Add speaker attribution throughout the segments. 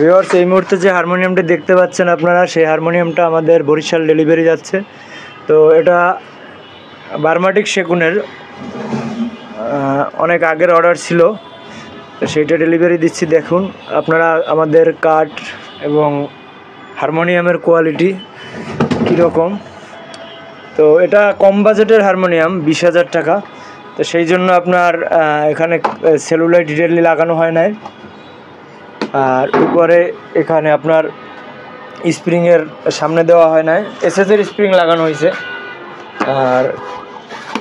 Speaker 1: Viewers, এই মুহূর্তে যে হারমোনিয়ামটি দেখতে পাচ্ছেন আপনারা, সেই হারমোনিয়ামটা আমাদের বরিশাল ডেলিভারি যাচ্ছে। তো এটা বার্মাটিক সেগুনের অনেক আগের অর্ডার ছিল, তো সেইটা ডেলিভারি দিচ্ছি। দেখুন আপনারা আমাদের কাঠ এবং হারমোনিয়ামের কোয়ালিটি কীরকম। তো এটা কম বাজেটের হারমোনিয়াম, 20,000 টাকা। তো সেই জন্য আপনার এখানে সেলুলাইট ডিটেইলি লাগানো হয় নাই, আর উপরে এখানে আপনার স্প্রিংয়ের সামনে দেওয়া হয় নাই, এসএসের স্প্রিং লাগানো হয়েছে। আর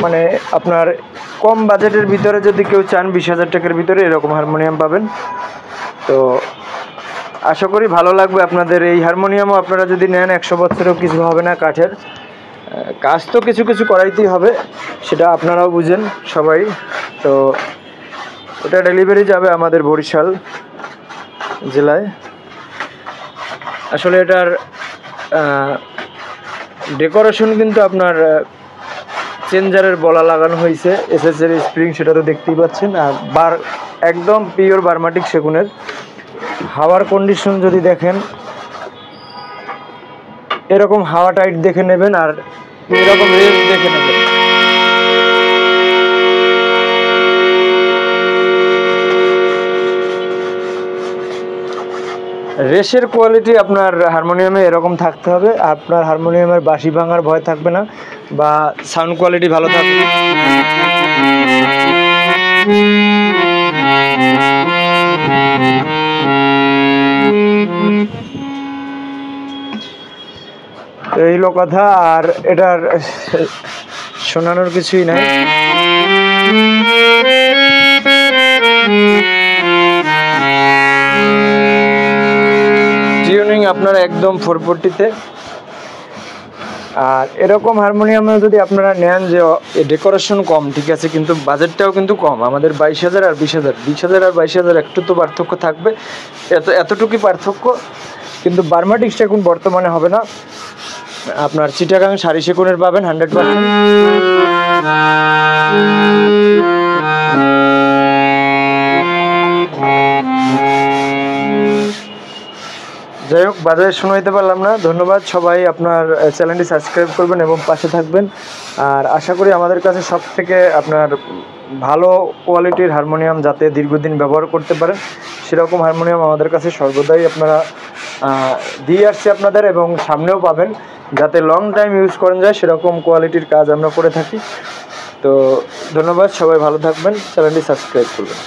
Speaker 1: মানে আপনার কম বাজেটের ভিতরে যদি কেউ চান 20,000 টাকার ভিতরে এরকম হারমোনিয়াম পাবেন। তো আশা করি ভালো লাগবে আপনাদের। এই হারমোনিয়ামও আপনারা যদি নেন 100 বছরেও কিছু হবে না। কাঠের কাজ তো কিছু কিছু করাইতেই হবে, সেটা আপনারাও বুঝেন সবাই। তো এটা ডেলিভারি যাবে আমাদের বরিশাল জেলায়। আসলে এটার ডেকোরেশন কিন্তু আপনার চেঞ্জারের বলা লাগানো হয়েছে, এসএসের স্প্রিং সেটা তো দেখতেই পাচ্ছেন। আর একদম পিওর বার্মাটিক সেগুনের। হাওয়ার কন্ডিশন যদি দেখেন, এরকম হাওয়া টাইট দেখে নেবেন, আর এরকম রেস দেখে নেবেন। রেশের কোয়ালিটি আপনার হারমোনিয়ামে এরকম থাকতে হবে। আপনার হারমোনিয়ামের বাঁশি ভাঙার ভয় থাকবে না, বা সাউন্ড কোয়ালিটি ভালো থাকবে। এই হলো কথা। আর এটার শোনানোর কিছুই নাই। টিউনিং আপনারা একদম 440-তে। আর এরকম হারমোনিয়ামে যদি আপনারা নেন, যে ডেকোরেশন কম ঠিক আছে, কিন্তু বাজেটটাও কিন্তু কম। আমাদের 22,000 আর 20,000, 20,000 আর 22,000 একটু তো পার্থক্য থাকবে, এতটুকুই পার্থক্য। কিন্তু বার্মাটিক সেগুন বর্তমানে হবে না, আপনার চিটাগাং সারি সেগুনের পাবেন 100%। যাই হোক, বাজারে শোনাইতে পারলাম না। ধন্যবাদ সবাই। আপনার চ্যানেলটি সাবস্ক্রাইব করবেন এবং পাশে থাকবেন। আর আশা করি আমাদের কাছে সব থেকে আপনার ভালো কোয়ালিটির হারমোনিয়াম যাতে দীর্ঘদিন ব্যবহার করতে পারেন, সেরকম হারমোনিয়াম আমাদের কাছে সর্বদাই আপনারা দিয়ে আসছি আপনাদের, এবং সামনেও পাবেন। যাতে লং টাইম ইউজ করেন যায় সেরকম কোয়ালিটির কাজ আমরা করে থাকি। তো ধন্যবাদ, সবাই ভালো থাকবেন, চ্যানেলটি সাবস্ক্রাইব করবেন।